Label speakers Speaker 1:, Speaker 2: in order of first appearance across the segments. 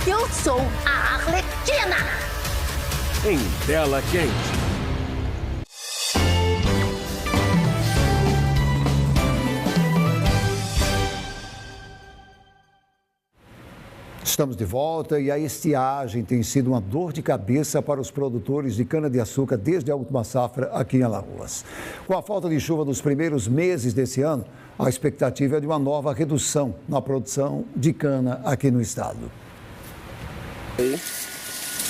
Speaker 1: Eu sou a Arlequina.
Speaker 2: Em Tela Quente.
Speaker 3: Estamos de volta e a estiagem tem sido uma dor de cabeça para os produtores de cana-de-açúcar desde a última safra aqui em Alagoas. Com a falta de chuva nos primeiros meses desse ano, a expectativa é de uma nova redução na produção de cana aqui no estado.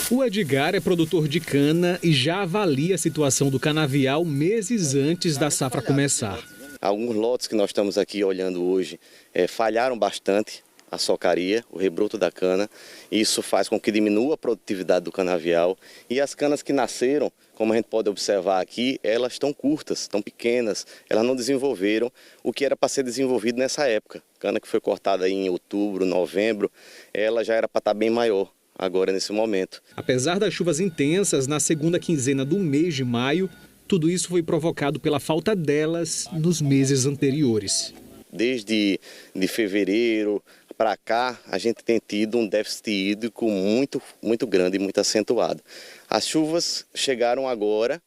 Speaker 4: O Edgar é produtor de cana e já avalia a situação do canavial meses antes da safra começar.
Speaker 5: Alguns lotes que nós estamos aqui olhando hoje falharam bastante a socaria, o rebroto da cana. Isso faz com que diminua a produtividade do canavial. E as canas que nasceram, como a gente pode observar aqui, elas estão curtas, estão pequenas, elas não desenvolveram o que era para ser desenvolvido nessa época. Cana que foi cortada em outubro, novembro, ela já era para estar bem maior agora nesse momento. Apesar das chuvas intensas na segunda quinzena do mês de maio, tudo isso foi provocado pela falta delas nos meses anteriores. Desde fevereiro para cá, a gente tem tido um déficit hídrico muito grande e muito acentuado. As chuvas chegaram agora,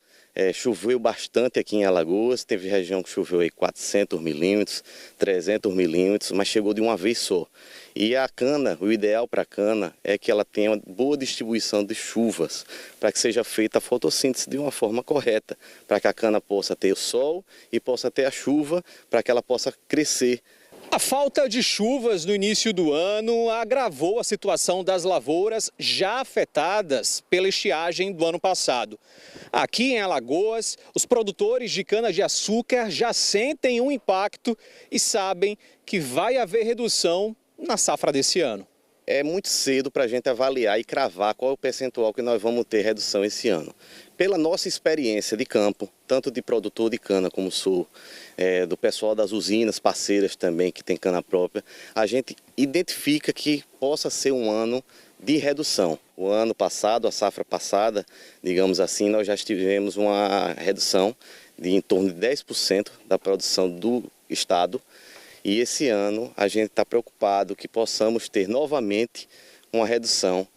Speaker 5: choveu bastante aqui em Alagoas, teve região que choveu aí 400 milímetros, 300 milímetros, mas chegou de uma vez só. E a cana, o ideal para a cana é que ela tenha uma boa distribuição de chuvas, para que seja feita a fotossíntese de uma forma correta, para que a cana possa ter o sol e possa ter a chuva, para que ela possa crescer.
Speaker 4: A falta de chuvas no início do ano agravou a situação das lavouras já afetadas pela estiagem do ano passado. Aqui em Alagoas, os produtores de cana-de-açúcar já sentem um impacto e sabem que vai haver redução na safra desse ano. É muito cedo para a gente avaliar e cravar qual é o percentual que nós vamos ter redução esse ano. Pela nossa experiência de campo, tanto de produtor de cana como sou, do pessoal das usinas parceiras também que tem cana própria, a gente identifica que possa ser um ano de redução. O ano passado, a safra passada, digamos assim, nós já tivemos uma redução de em torno de 10% da produção do estado. E esse ano a gente está preocupado que possamos ter novamente uma redução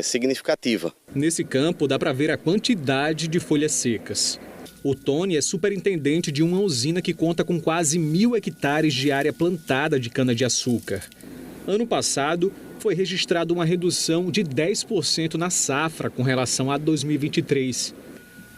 Speaker 4: significativa. Nesse campo dá para ver a quantidade de folhas secas. O Tony é superintendente de uma usina que conta com quase 1.000 hectares de área plantada de cana-de-açúcar. Ano passado foi registrada uma redução de 10% na safra com relação a 2023.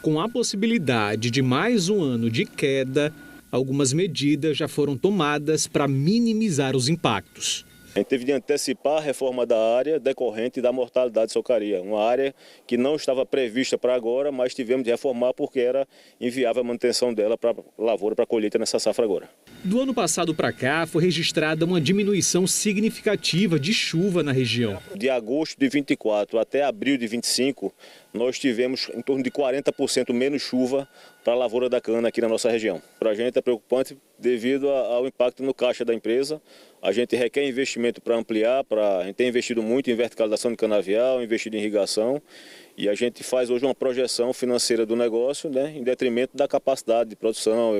Speaker 4: Com a possibilidade de mais um ano de queda, algumas medidas já foram tomadas para minimizar os impactos.
Speaker 6: A gente teve de antecipar a reforma da área decorrente da mortalidade de socaria, uma área que não estava prevista para agora, mas tivemos de reformar porque era inviável a manutenção dela para lavoura, para colheita nessa safra agora.
Speaker 4: Do ano passado para cá, foi registrada uma diminuição significativa de chuva na região.
Speaker 6: De agosto de 24 até abril de 25, nós tivemos em torno de 40% menos chuva para a lavoura da cana aqui na nossa região. Para a gente é preocupante devido ao impacto no caixa da empresa. A gente requer investimento para ampliar, a gente tem investido muito em verticalização de canavial, investido em irrigação, e a gente faz hoje uma projeção financeira do negócio, né, em detrimento da capacidade de produção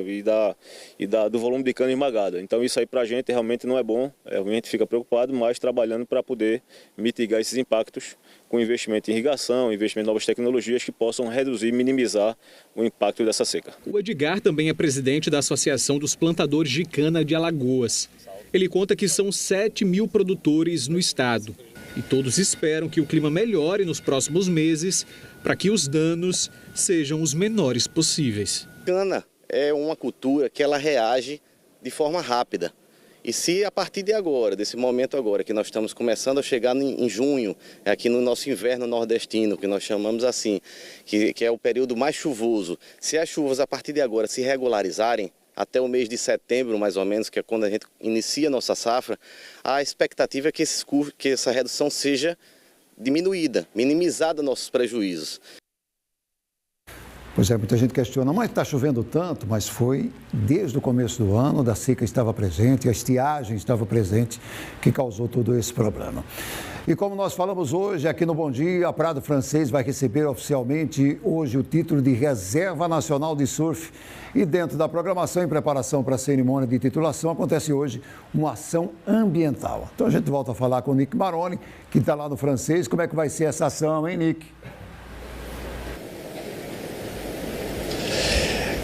Speaker 6: do volume de cana esmagada. Então isso aí para a gente realmente não é bom, a gente fica preocupado, mas trabalhando para poder mitigar esses impactos com investimento em irrigação, investimento em novas tecnologias que possam reduzir e minimizar o impacto dessa seca.
Speaker 4: O Edgar também é presidente da Associação dos Plantadores de Cana de Alagoas. Ele conta que são 7.000 produtores no estado e todos esperam que o clima melhore nos próximos meses para que os danos sejam os menores possíveis.
Speaker 5: Cana é uma cultura que ela reage de forma rápida. E se a partir de agora, desse momento agora, que nós estamos começando a chegar em junho, aqui no nosso inverno nordestino, que nós chamamos assim, que é o período mais chuvoso, se as chuvas a partir de agora se regularizarem, até o mês de setembro, mais ou menos, que é quando a gente inicia a nossa safra, a expectativa é que essa redução seja diminuída, minimizada nossos prejuízos.
Speaker 3: Pois é, muita gente questiona, mas está chovendo tanto, mas foi desde o começo do ano, da seca estava presente, a estiagem estava presente, que causou todo esse problema. E como nós falamos hoje aqui no Bom Dia, a Praia do Francês vai receber oficialmente hoje o título de Reserva Nacional de Surf. E dentro da programação, em preparação para a cerimônia de titulação, acontece hoje uma ação ambiental. Então a gente volta a falar com o Nick Maroni, que está lá no Francês. Como é que vai ser essa ação, hein, Nick?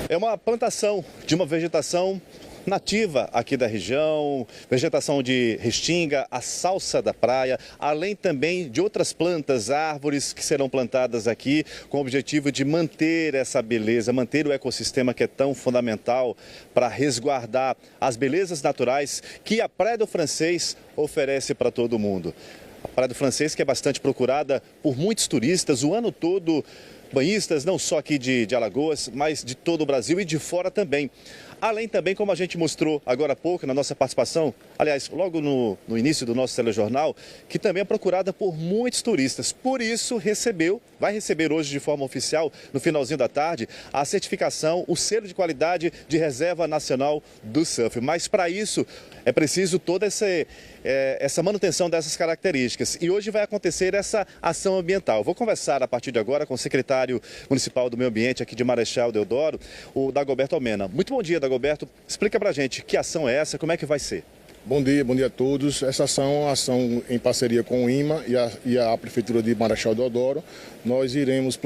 Speaker 7: É uma plantação de uma vegetação nativa aqui da região, vegetação de restinga, a salsa da praia, além também de outras plantas, árvores que serão plantadas aqui com o objetivo de manter essa beleza, manter o ecossistema que é tão fundamental para resguardar as belezas naturais que a Praia do Francês oferece para todo mundo. A Praia do Francês que é bastante procurada por muitos turistas o ano todo, banhistas não só aqui de Alagoas, mas de todo o Brasil e de fora também. Além também, como a gente mostrou agora há pouco na nossa participação, aliás, logo no início do nosso telejornal, que também é procurada por muitos turistas. Por isso, vai receber hoje de forma oficial, no finalzinho da tarde, a certificação, o selo de qualidade de Reserva Nacional do Surf. Mas para isso é preciso toda essa manutenção dessas características. E hoje vai acontecer essa ação ambiental. Vou conversar a partir de agora com o secretário municipal do Meio Ambiente aqui de Marechal Deodoro, o Dagoberto Almena. Muito bom dia, Dagoberto. Explica pra gente que ação é essa, como é que vai ser?
Speaker 8: Bom dia a todos. Essa ação é uma ação em parceria com o IMA e a Prefeitura de Marechal Deodoro. Nós iremos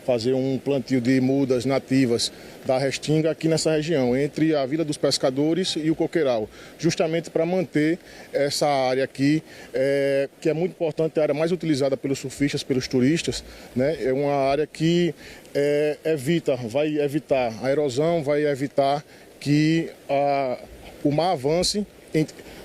Speaker 8: fazer um plantio de mudas nativas da restinga aqui nessa região, entre a Vila dos Pescadores e o Coqueiral, justamente para manter essa área aqui, que é muito importante, a área mais utilizada pelos surfistas, pelos turistas, né? É uma área que vai evitar a erosão, vai evitar que o mar avance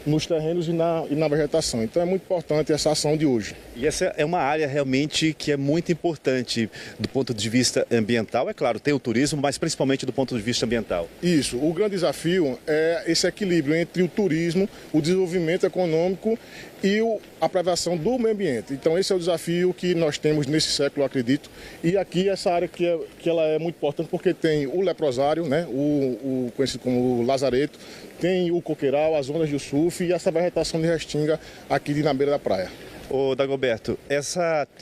Speaker 8: nos terrenos e na vegetação. Então é muito importante essa ação de hoje.
Speaker 7: E essa é uma área realmente que é muito importante do ponto de vista ambiental, é claro, tem o turismo, mas principalmente do ponto de vista ambiental.
Speaker 8: Isso, o grande desafio é esse equilíbrio entre o turismo, o desenvolvimento econômico e a preservação do meio ambiente. Então esse é o desafio que nós temos nesse século, eu acredito. E aqui essa área que ela é muito importante porque tem o leprosário, né, o conhecido como lazareto, tem o coqueiral, as ondas de surf e essa vegetação de restinga aqui na beira da praia.
Speaker 7: Ô Dagoberto,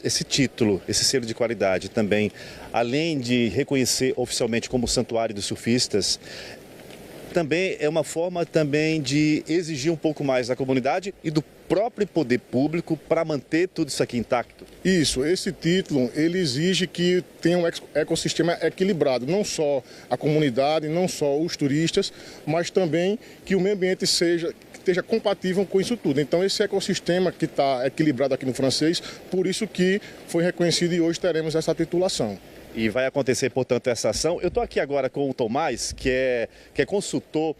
Speaker 7: esse título, esse selo de qualidade também, além de reconhecer oficialmente como santuário dos surfistas, também é uma forma também de exigir um pouco mais da comunidade e do próprio poder público para manter tudo isso aqui intacto.
Speaker 8: Isso, esse título, ele exige que tenha um ecossistema equilibrado, não só a comunidade, não só os turistas, mas também que o meio ambiente esteja compatível com isso tudo. Então esse ecossistema que está equilibrado aqui no Francês, por isso que foi reconhecido e hoje teremos essa titulação.
Speaker 7: E vai acontecer, portanto, essa ação. Eu estou aqui agora com o Tomás, que é consultor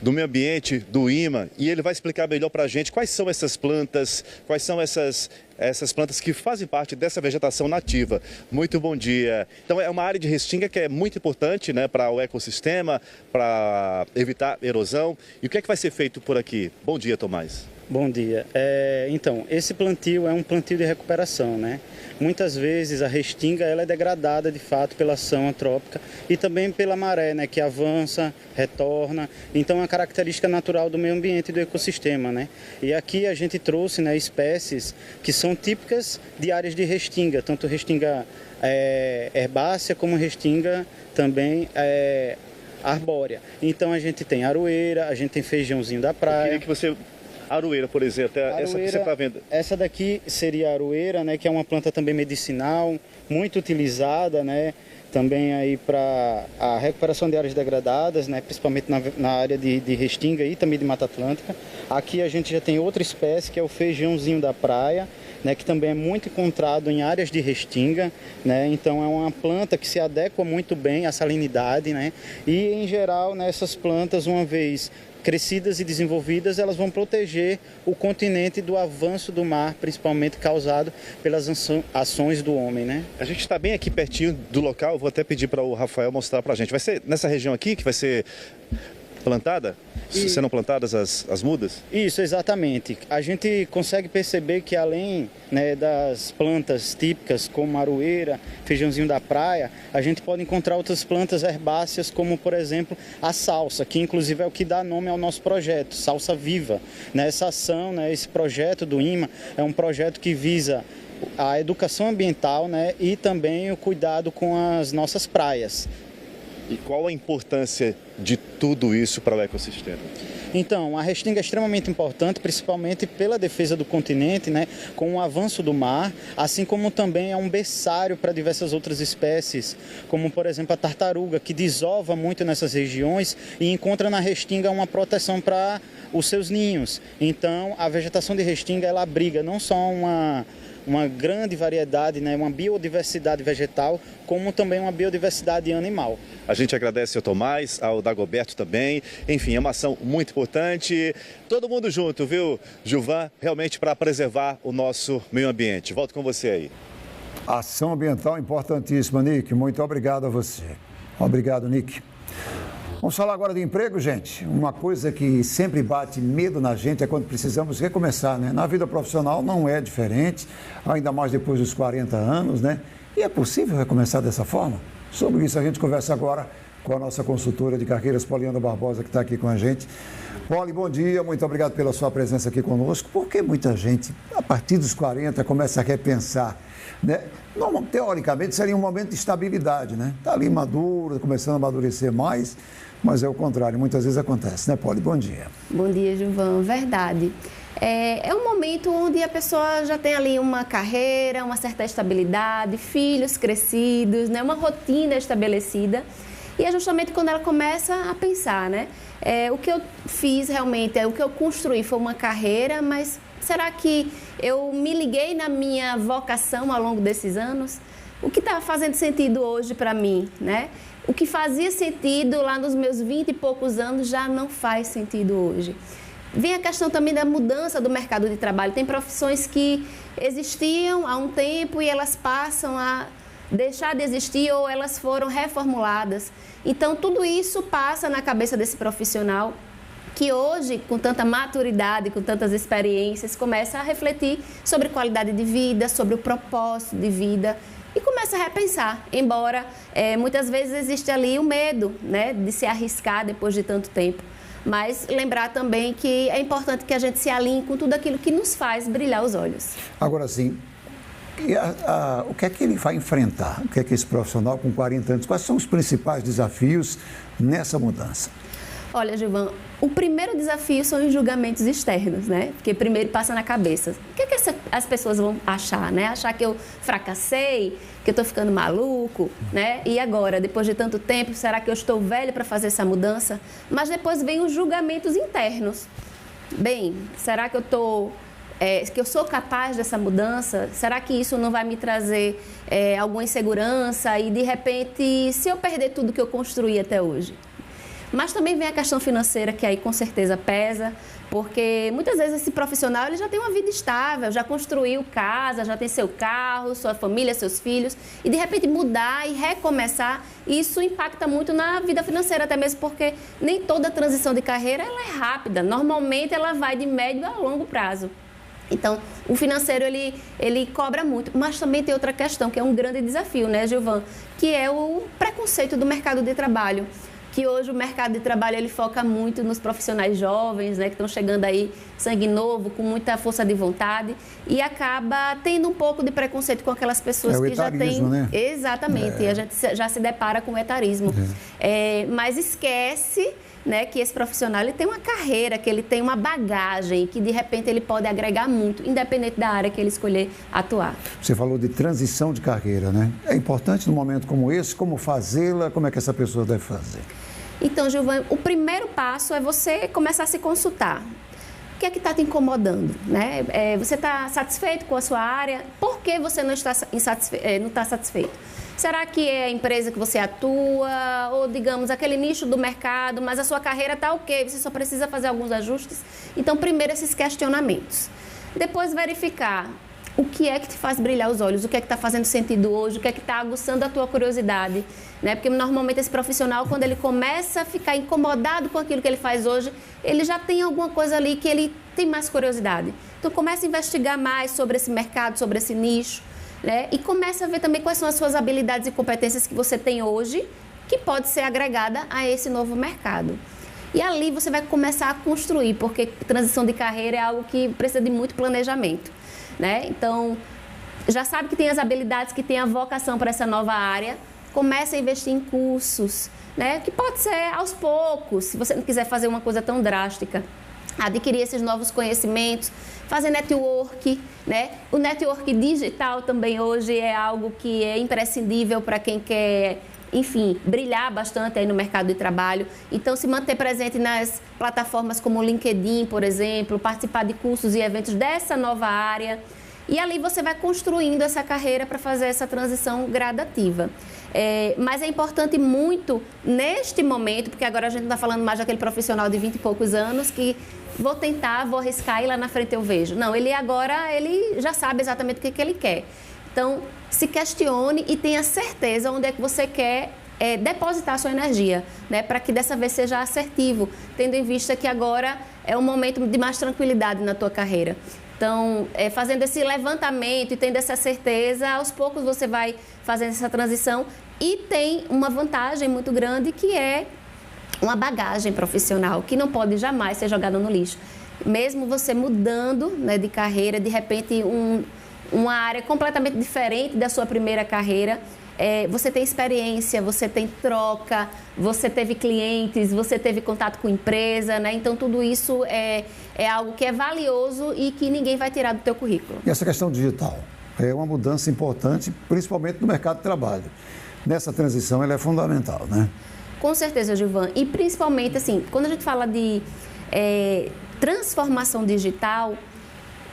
Speaker 7: do meio ambiente, do IMA, e ele vai explicar melhor para a gente quais são essas plantas, quais são essas plantas que fazem parte dessa vegetação nativa. Muito bom dia. Então é uma área de restinga que é muito importante, né, para o ecossistema, para evitar erosão. E o que é que vai ser feito por aqui? Bom dia, Tomás.
Speaker 9: Bom dia. Então, esse plantio é um plantio de recuperação, né? Muitas vezes a restinga ela é degradada de fato pela ação antrópica e também pela maré, né, que avança, retorna. Então é uma característica natural do meio ambiente e do ecossistema, né? E aqui a gente trouxe, né, espécies que são típicas de áreas de restinga, tanto restinga herbácea como restinga também arbórea. Então a gente tem aroeira, a gente tem feijãozinho da praia.
Speaker 7: Eu queria que você... Aroeira, por exemplo, essa que você está vendo.
Speaker 9: Essa daqui seria a aroeira, né, que é uma planta também medicinal, muito utilizada, né, também aí para a recuperação de áreas degradadas, né, principalmente na área de restinga e também de Mata Atlântica. Aqui a gente já tem outra espécie, que é o feijãozinho da praia, né, que também é muito encontrado em áreas de restinga, né, então é uma planta que se adequa muito bem à salinidade, né, e em geral, né, essas plantas, uma vez crescidas e desenvolvidas, elas vão proteger o continente do avanço do mar, principalmente causado pelas ações do homem, né?
Speaker 7: A gente está bem aqui pertinho do local, vou até pedir para o Rafael mostrar para a gente. Vai ser nessa região aqui que vai ser plantada? Serão plantadas as mudas?
Speaker 9: Isso, exatamente. A gente consegue perceber que além, né, das plantas típicas como aroeira, feijãozinho da praia, a gente pode encontrar outras plantas herbáceas como, por exemplo, a salsa, que inclusive é o que dá nome ao nosso projeto, Salsa Viva. Essa ação, né, esse projeto do IMA é um projeto que visa a educação ambiental, né, e também o cuidado com as nossas praias.
Speaker 7: E qual a importância de tudo isso para o ecossistema?
Speaker 9: Então, a restinga é extremamente importante, principalmente pela defesa do continente, né, com o avanço do mar, assim como também é um berçário para diversas outras espécies, como, por exemplo, a tartaruga, que desova muito nessas regiões e encontra na restinga uma proteção para os seus ninhos. Então, a vegetação de restinga, ela abriga não só uma grande variedade, né, uma biodiversidade vegetal, como também uma biodiversidade animal.
Speaker 7: A gente agradece ao Tomás, ao Dagoberto também. Enfim, é uma ação muito importante. Todo mundo junto, viu, Gilvan? Realmente para preservar o nosso meio ambiente. Volto com você aí.
Speaker 3: Ação ambiental importantíssima, Nick. Muito obrigado a você. Obrigado, Nick. Vamos falar agora de emprego, gente. Uma coisa que sempre bate medo na gente é quando precisamos recomeçar, né? Na vida profissional não é diferente, ainda mais depois dos 40 anos, né? E é possível recomeçar dessa forma? Sobre isso a gente conversa agora com a nossa consultora de carreiras, Poliana Barbosa, que está aqui com a gente. Poli, bom dia, muito obrigado pela sua presença aqui conosco. Porque muita gente, a partir dos 40, começa a repensar, né? Não, teoricamente seria um momento de estabilidade, né? Está ali maduro, começando a amadurecer mais, mas é o contrário, muitas vezes acontece, né, Poli? Bom dia.
Speaker 10: Bom dia, Gilvan. Verdade. É um momento onde a pessoa já tem ali uma carreira, uma certa estabilidade, filhos crescidos, né? Uma rotina estabelecida. E é justamente quando ela começa a pensar, né? O que eu fiz realmente, o que eu construí foi uma carreira, mas será que eu me liguei na minha vocação ao longo desses anos? O que está fazendo sentido hoje para mim, né? O que fazia sentido lá nos meus 20 e poucos anos já não faz sentido hoje. Vem a questão também da mudança do mercado de trabalho. Tem profissões que existiam há um tempo e elas passam a deixar de existir ou elas foram reformuladas. Então, tudo isso passa na cabeça desse profissional que hoje, com tanta maturidade, com tantas experiências, começa a refletir sobre qualidade de vida, sobre o propósito de vida e começa a repensar, embora muitas vezes existe ali o medo, né, de se arriscar depois de tanto tempo. Mas lembrar também que é importante que a gente se alinhe com tudo aquilo que nos faz brilhar os olhos.
Speaker 3: Agora sim, o que é que ele vai enfrentar? O que é que esse profissional com 40 anos, quais são os principais desafios nessa mudança?
Speaker 10: Olha, Gilvan, o primeiro desafio são os julgamentos externos, né? Porque primeiro passa na cabeça. O que é que as pessoas vão achar, né? Achar que eu fracassei, que eu estou ficando maluco, né? E agora, depois de tanto tempo, será que eu estou velho para fazer essa mudança? Mas depois vem os julgamentos internos. Bem, será que eu sou capaz dessa mudança? Será que isso não vai me trazer alguma insegurança? E, de repente, se eu perder tudo que eu construí até hoje? Mas também vem a questão financeira, que aí com certeza pesa, porque muitas vezes esse profissional ele já tem uma vida estável, já construiu casa, já tem seu carro, sua família, seus filhos, e de repente mudar e recomeçar, isso impacta muito na vida financeira, até mesmo porque nem toda transição de carreira ela é rápida, normalmente ela vai de médio a longo prazo. Então, o financeiro, ele cobra muito, mas também tem outra questão, que é um grande desafio, né, Gilvan? Que é o preconceito do mercado de trabalho. Que hoje o mercado de trabalho ele foca muito nos profissionais jovens, né, que estão chegando aí sangue novo, com muita força de vontade, e acaba tendo um pouco de preconceito com aquelas pessoas que já têm...
Speaker 3: Né?
Speaker 10: Exatamente, e a gente já se depara com o etarismo. Mas esquece, né, que esse profissional ele tem uma carreira, que ele tem uma bagagem, que de repente ele pode agregar muito, independente da área que ele escolher atuar.
Speaker 3: Você falou de transição de carreira, né? É importante num momento como esse, como fazê-la, como é que essa pessoa deve fazer?
Speaker 10: Então, Gilvan, o primeiro passo é você começar a se consultar. O que é que está te incomodando, né? Você está satisfeito com a sua área? Por que você não está satisfeito? Será que é a empresa que você atua ou, digamos, aquele nicho do mercado, mas a sua carreira está ok, você só precisa fazer alguns ajustes? Então, primeiro, esses questionamentos. Depois, verificar o que é que te faz brilhar os olhos, o que é que está fazendo sentido hoje, o que é que está aguçando a tua curiosidade, né? Porque normalmente esse profissional, quando ele começa a ficar incomodado com aquilo que ele faz hoje, ele já tem alguma coisa ali que ele tem mais curiosidade. Então começa a investigar mais sobre esse mercado, sobre esse nicho, né? E começa a ver também quais são as suas habilidades e competências que você tem hoje, que pode ser agregada a esse novo mercado. E ali você vai começar a construir, porque transição de carreira é algo que precisa de muito planejamento, né? Então, já sabe que tem as habilidades, que tem a vocação para essa nova área, comece a investir em cursos, né? Que pode ser aos poucos, se você não quiser fazer uma coisa tão drástica. Adquirir esses novos conhecimentos, fazer network, né? O network digital também hoje é algo que é imprescindível para quem quer, enfim, brilhar bastante aí no mercado de trabalho. Então, se manter presente nas plataformas como o LinkedIn, por exemplo, participar de cursos e eventos dessa nova área. E ali você vai construindo essa carreira para fazer essa transição gradativa. Mas é importante muito neste momento, porque agora a gente não está falando mais daquele profissional de 20 e poucos anos que vou tentar, vou arriscar e lá na frente eu vejo. Não, ele já sabe exatamente o que ele quer. Então, se questione e tenha certeza onde é que você quer depositar a sua energia, né? Para que dessa vez seja assertivo, tendo em vista que agora é um momento de mais tranquilidade na tua carreira. Então, fazendo esse levantamento e tendo essa certeza, aos poucos você vai fazendo essa transição e tem uma vantagem muito grande que é uma bagagem profissional que não pode jamais ser jogada no lixo. Mesmo você mudando, né, de carreira, de repente uma área completamente diferente da sua primeira carreira, você tem experiência, você tem troca, você teve clientes, você teve contato com empresa, né? Então tudo isso é algo que é valioso e que ninguém vai tirar do teu currículo.
Speaker 3: E essa questão digital é uma mudança importante, principalmente no mercado de trabalho. Nessa transição ela é fundamental, né?
Speaker 10: Com certeza, Gilvan. E principalmente, assim, quando a gente fala de transformação digital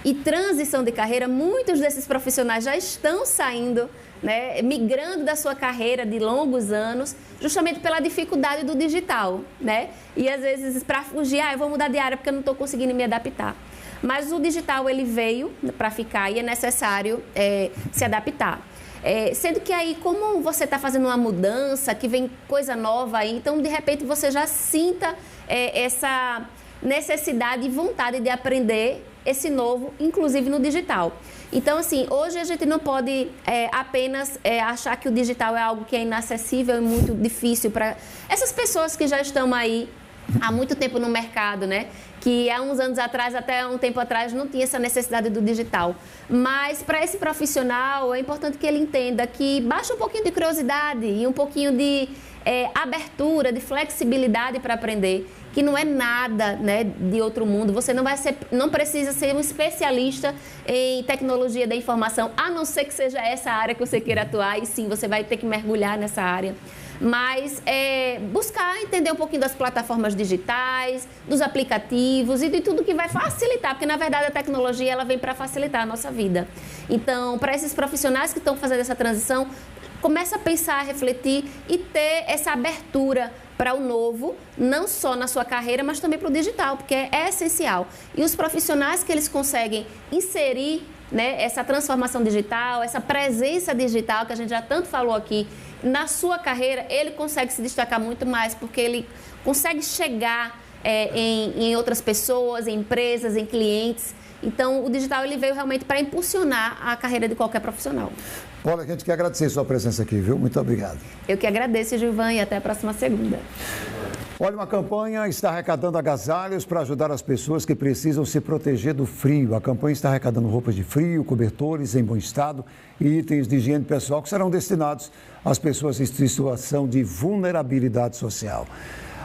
Speaker 10: e transição de carreira, muitos desses profissionais já estão saindo, né, migrando da sua carreira de longos anos, justamente pela dificuldade do digital, né? E às vezes para fugir, eu vou mudar de área porque eu não estou conseguindo me adaptar. Mas o digital ele veio para ficar e é necessário se adaptar. Sendo que aí, como você está fazendo uma mudança, que vem coisa nova aí, então de repente você já sinta essa necessidade e vontade de aprender esse novo, inclusive no digital. Então, assim, hoje a gente não pode apenas achar que o digital é algo que é inacessível e muito difícil para essas pessoas que já estão aí há muito tempo no mercado, né? Que há uns anos atrás, até um tempo atrás, não tinha essa necessidade do digital. Mas para esse profissional é importante que ele entenda que basta um pouquinho de curiosidade e um pouquinho de abertura, de flexibilidade para aprender, que não é nada, né, de outro mundo. Você não precisa ser um especialista em tecnologia da informação, a não ser que seja essa área que você queira atuar, e sim, você vai ter que mergulhar nessa área. Mas buscar entender um pouquinho das plataformas digitais, dos aplicativos e de tudo que vai facilitar, porque na verdade a tecnologia ela vem para facilitar a nossa vida. Então, para esses profissionais que estão fazendo essa transição, começa a pensar, a refletir e ter essa abertura para o novo, não só na sua carreira, mas também para o digital, porque é essencial. E os profissionais que eles conseguem inserir, né, essa transformação digital, essa presença digital que a gente já tanto falou aqui, na sua carreira, ele consegue se destacar muito mais, porque ele consegue chegar em outras pessoas, em empresas, em clientes. Então, o digital ele veio realmente para impulsionar a carreira de qualquer profissional.
Speaker 3: Olha, a gente quer agradecer a sua presença aqui, viu? Muito obrigado.
Speaker 10: Eu que agradeço, Gilvan, e até a próxima segunda.
Speaker 3: Olha, uma campanha está arrecadando agasalhos para ajudar as pessoas que precisam se proteger do frio. A campanha está arrecadando roupas de frio, cobertores em bom estado e itens de higiene pessoal que serão destinados às pessoas em situação de vulnerabilidade social.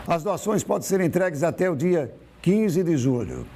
Speaker 3: As doações podem ser entregues até o dia 15 de julho.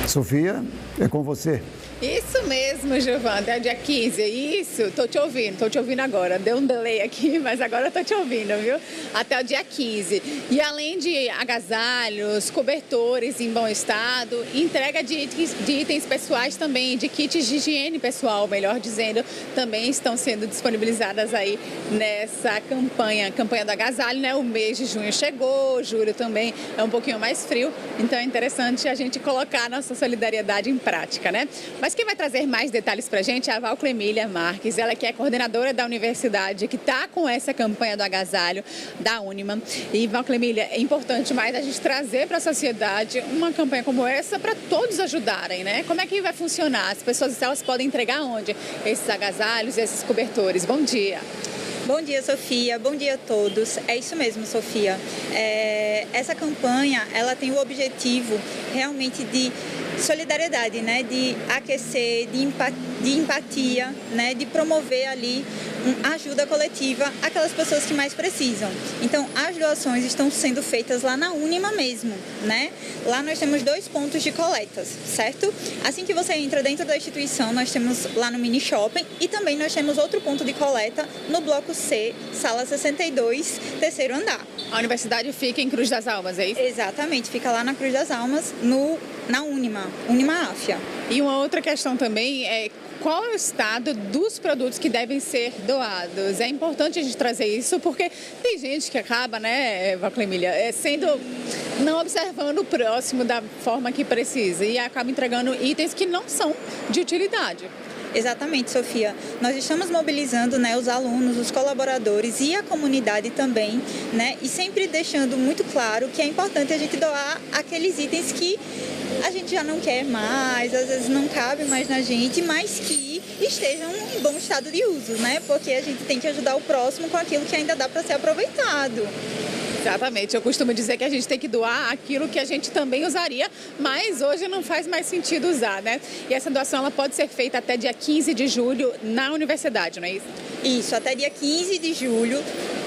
Speaker 3: Sofia, é com você.
Speaker 11: Isso mesmo, Gilvan, até o dia 15, isso, tô te ouvindo agora, deu um delay aqui, mas agora eu tô te ouvindo, viu? Até o dia 15. E além de agasalhos, cobertores em bom estado, entrega de itens pessoais também, de kits de higiene pessoal, melhor dizendo, também estão sendo disponibilizadas aí nessa campanha do agasalho, né? O mês de junho chegou, julho também é um pouquinho mais frio, então é interessante a gente colocar nossas solidariedade em prática, né? Mas quem vai trazer mais detalhes para a gente é a Valclemília Marques, ela que é coordenadora da universidade, que está com essa campanha do agasalho da Unima. E, Valclemília, é importante mais a gente trazer para a sociedade uma campanha como essa para todos ajudarem, né? Como é que vai funcionar? As pessoas, elas podem entregar onde? Esses agasalhos, esses cobertores. Bom dia.
Speaker 12: Bom dia, Sofia. Bom dia a todos. É isso mesmo, Sofia. Essa campanha, ela tem o objetivo realmente de solidariedade, né? De aquecer, de empatia, né? De promover ali ajuda coletiva àquelas pessoas que mais precisam. Então, as doações estão sendo feitas lá na Unima mesmo, né? Lá nós temos 2 pontos de coletas, certo? Assim que você entra dentro da instituição, nós temos lá no mini shopping e também nós temos outro ponto de coleta no bloco C, sala 62, terceiro andar.
Speaker 11: A universidade fica em Cruz das Almas, é isso?
Speaker 12: Exatamente, fica lá na Cruz das Almas, na Unima Áfia.
Speaker 11: E uma outra questão também é qual é o estado dos produtos que devem ser doados. É importante a gente trazer isso porque tem gente que acaba, né, Valclemília, não observando o próximo da forma que precisa e acaba entregando itens que não são de utilidade.
Speaker 12: Exatamente, Sofia. Nós estamos mobilizando, né, os alunos, os colaboradores e a comunidade também, né, e sempre deixando muito claro que é importante a gente doar aqueles itens que a gente já não quer mais, às vezes não cabe mais na gente, mas que estejam em bom estado de uso, né? Porque a gente tem que ajudar o próximo com aquilo que ainda dá para ser aproveitado.
Speaker 11: Exatamente, eu costumo dizer que a gente tem que doar aquilo que a gente também usaria, mas hoje não faz mais sentido usar, né? E essa doação ela pode ser feita até dia 15 de julho na universidade, não é isso?
Speaker 12: Isso, até dia 15 de julho,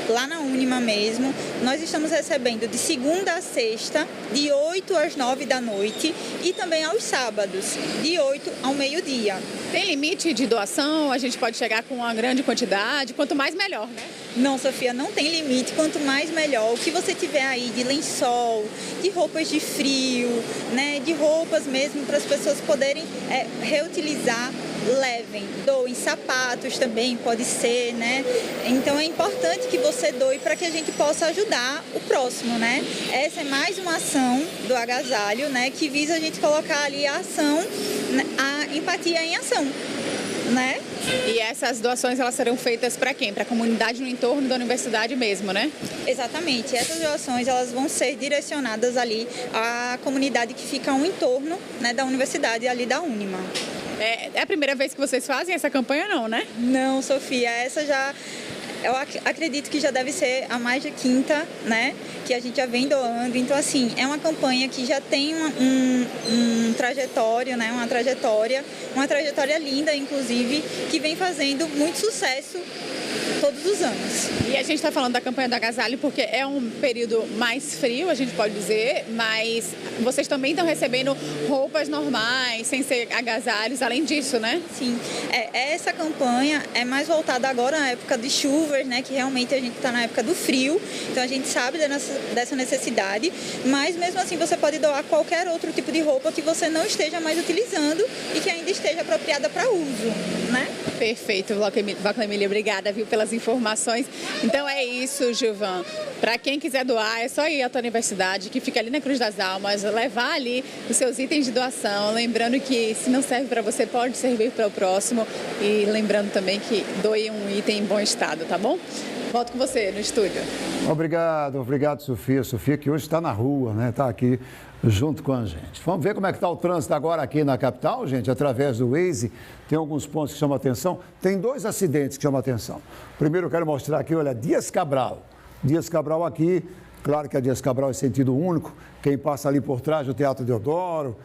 Speaker 12: lá na Unima mesmo, nós estamos recebendo de segunda a sexta, de 8 às 9 da noite e também aos sábados, de 8 ao meio-dia.
Speaker 11: Tem limite de doação? A gente pode chegar com uma grande quantidade? Quanto mais, melhor, né?
Speaker 12: Não, Sofia, não tem limite. Quanto mais, melhor. O que você tiver aí de lençol, de roupas de frio, né, de roupas mesmo para as pessoas poderem reutilizar, levem, doem. Sapatos também pode ser, né? Então é importante que você doe para que a gente possa ajudar o próximo, né? Essa é mais uma ação do agasalho, né, que visa a gente colocar ali a ação, a empatia em ação, né?
Speaker 11: E essas doações elas serão feitas para quem? Para a comunidade no entorno da universidade mesmo, né?
Speaker 12: Exatamente. Essas doações elas vão ser direcionadas ali à comunidade que fica ao entorno, né, da universidade ali da Unima.
Speaker 11: É a primeira vez que vocês fazem essa campanha, não, né?
Speaker 12: Não, Sofia, essa já... Eu acredito que já deve ser a mais de quinta, né, que a gente já vem doando. Então, assim, é uma campanha que já tem uma trajetória linda, inclusive, que vem fazendo muito sucesso todos os anos.
Speaker 11: E a gente está falando da campanha do agasalho porque é um período mais frio, a gente pode dizer, mas vocês também estão recebendo roupas normais, sem ser agasalhos, além disso, né?
Speaker 12: Sim, essa campanha é mais voltada agora na época de chuvas, né, que realmente a gente está na época do frio, então a gente sabe dessa necessidade, mas mesmo assim você pode doar qualquer outro tipo de roupa que você não esteja mais utilizando e que ainda esteja apropriada para uso, né?
Speaker 11: Perfeito, Valclemília, obrigada, viu, pelas informações. Então é isso, Gilvan. Para quem quiser doar, é só ir à tua universidade, que fica ali na Cruz das Almas, levar ali os seus itens de doação, lembrando que se não serve para você, pode servir para o próximo e lembrando também que doe um item em bom estado, tá bom? Volto com você no estúdio.
Speaker 3: Obrigado, Sofia. Sofia que hoje está na rua, né? Está aqui junto com a gente. Vamos ver como é que está o trânsito agora aqui na capital, gente, através do Waze. Tem alguns pontos que chamam a atenção. Tem 2 acidentes que chamam a atenção. Primeiro eu quero mostrar aqui, olha, Dias Cabral. Dias Cabral aqui, claro que a Dias Cabral é sentido único. Quem passa ali por trás do Teatro Deodoro,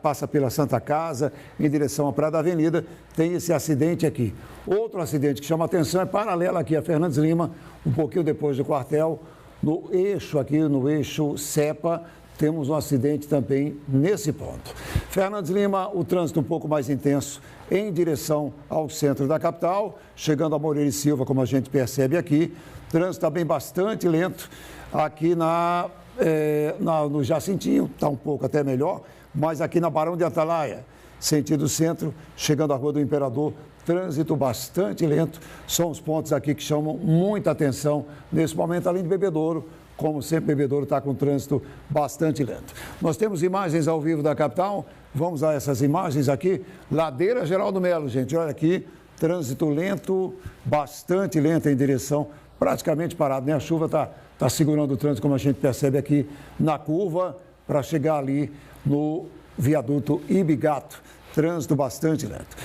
Speaker 3: passa pela Santa Casa, em direção à Praia da Avenida, tem esse acidente aqui. Outro acidente que chama a atenção é paralelo aqui a Fernandes Lima, um pouquinho depois do quartel, no eixo Cepa, temos um acidente também nesse ponto. Fernandes Lima, o trânsito um pouco mais intenso em direção ao centro da capital, chegando a Moreira e Silva, como a gente percebe aqui. O trânsito está bem bastante lento aqui no Jacintinho, está um pouco até melhor, mas aqui na Barão de Atalaia, sentido centro, chegando à Rua do Imperador, trânsito bastante lento. São os pontos aqui que chamam muita atenção nesse momento, além de Bebedouro. Como sempre, Bebedouro está com trânsito bastante lento. Nós temos imagens ao vivo da capital, Vamos a essas imagens aqui. Ladeira Geraldo Melo, gente. Olha aqui, trânsito lento, bastante lento em direção, praticamente parado, né? A chuva está segurando o trânsito, como a gente percebe aqui na curva, para chegar ali no viaduto Ibigato. Trânsito bastante lento.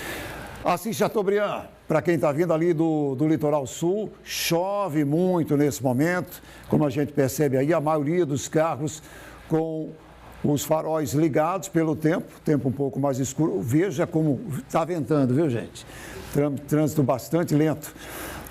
Speaker 3: Assis Chateaubriand, para quem está vindo ali do litoral sul, chove muito nesse momento, como a gente percebe aí, a maioria dos carros com os faróis ligados pelo tempo um pouco mais escuro. Veja como está ventando, viu, gente? Trânsito bastante lento.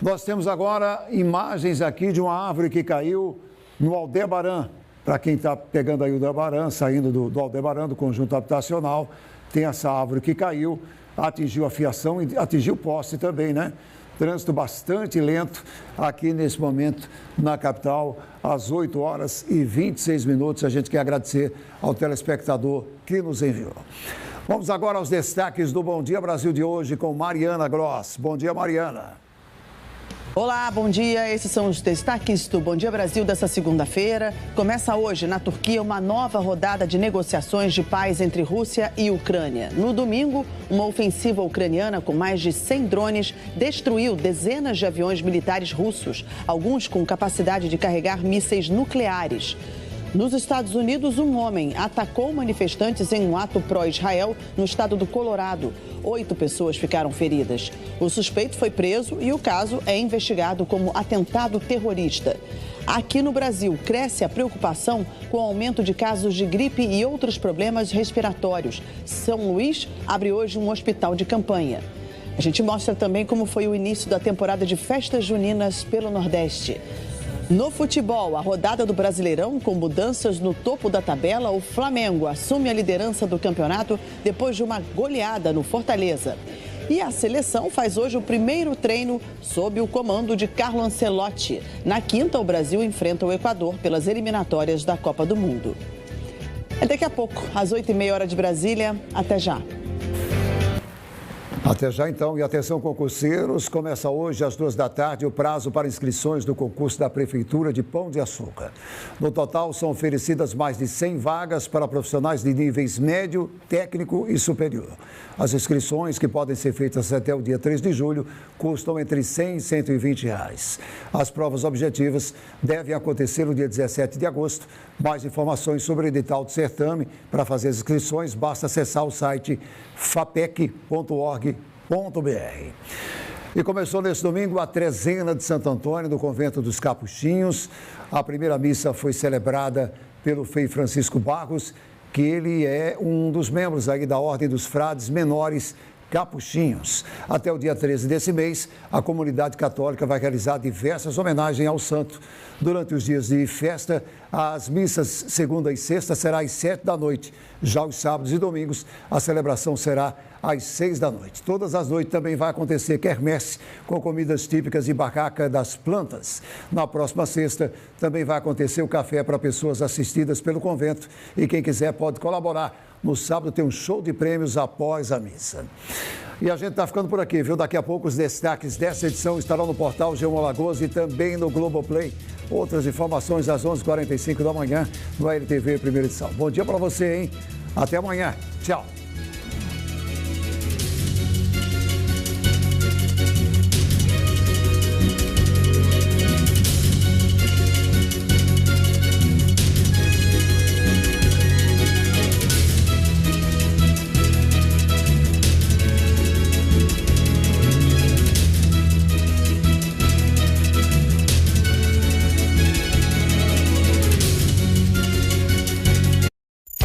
Speaker 3: Nós temos agora imagens aqui de uma árvore que caiu no Aldebaran. Para quem está pegando aí o Aldebaran, saindo do Aldebaran, do conjunto habitacional, tem essa árvore que caiu, atingiu a fiação e atingiu o poste também, né? Trânsito bastante lento aqui nesse momento na capital, às 8 horas e 26 minutos. A gente quer agradecer ao telespectador que nos enviou. Vamos agora aos destaques do Bom Dia Brasil de hoje com Mariana Gross. Bom dia, Mariana.
Speaker 13: Olá, bom dia. Esses são os destaques do Bom Dia Brasil dessa segunda-feira. Começa hoje, na Turquia, uma nova rodada de negociações de paz entre Rússia e Ucrânia. No domingo, uma ofensiva ucraniana com mais de 100 drones destruiu dezenas de aviões militares russos, alguns com capacidade de carregar mísseis nucleares. Nos Estados Unidos, um homem atacou manifestantes em um ato pró-Israel no estado do Colorado. 8 pessoas ficaram feridas. O suspeito foi preso e o caso é investigado como atentado terrorista. Aqui no Brasil, cresce a preocupação com o aumento de casos de gripe e outros problemas respiratórios. São Luís abre hoje um hospital de campanha. A gente mostra também como foi o início da temporada de festas juninas pelo Nordeste. No futebol, a rodada do Brasileirão, com mudanças no topo da tabela, o Flamengo assume a liderança do campeonato depois de uma goleada no Fortaleza. E a seleção faz hoje o primeiro treino sob o comando de Carlo Ancelotti. Na quinta, o Brasil enfrenta o Equador pelas eliminatórias da Copa do Mundo. É daqui a pouco, às 8h30 de Brasília. Até já.
Speaker 3: Até já, então. E atenção, concurseiros, começa hoje às 2 da tarde o prazo para inscrições do concurso da Prefeitura de Pão de Açúcar. No total, são oferecidas mais de 100 vagas para profissionais de níveis médio, técnico e superior. As inscrições, que podem ser feitas até o dia 3 de julho, custam entre R$ 100 e R$ 120. As provas objetivas devem acontecer no dia 17 de agosto. Mais informações sobre o edital do certame para fazer as inscrições, basta acessar o site fapec.org.br. E começou nesse domingo a trezena de Santo Antônio do Convento dos Capuchinhos. A primeira missa foi celebrada pelo Frei Francisco Barros, que ele é um dos membros aí da Ordem dos Frades Menores Capuchinhos. Até o dia 13 desse mês, a comunidade católica vai realizar diversas homenagens ao santo. Durante os dias de festa, as missas segunda e sexta será às 7 da noite. Já os sábados e domingos, a celebração será às 6 da noite. Todas as noites também vai acontecer quermesse com comidas típicas e barraca das plantas. Na próxima sexta, também vai acontecer o café para pessoas assistidas pelo convento e quem quiser pode colaborar. No sábado tem um show de prêmios após a missa. E a gente está ficando por aqui, viu? Daqui a pouco os destaques dessa edição estarão no portal G1 Alagoas e também no Globoplay. Outras informações às 11h45 da manhã no RTV Primeira Edição. Bom dia para você, hein? Até amanhã. Tchau.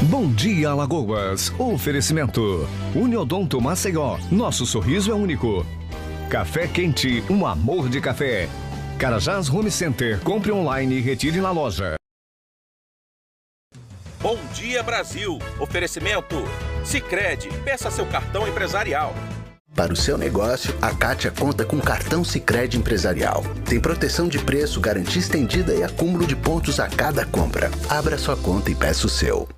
Speaker 14: Bom dia, Alagoas. Oferecimento. Uniodonto Maceió. Nosso sorriso é único. Café quente, um amor de café. Carajás Home Center. Compre online e retire na loja.
Speaker 15: Bom dia, Brasil. Oferecimento. Sicredi. Peça seu cartão empresarial.
Speaker 16: Para o seu negócio, a Kátia conta com cartão Sicredi Empresarial. Tem proteção de preço, garantia estendida e acúmulo de pontos a cada compra. Abra sua conta e peça o seu.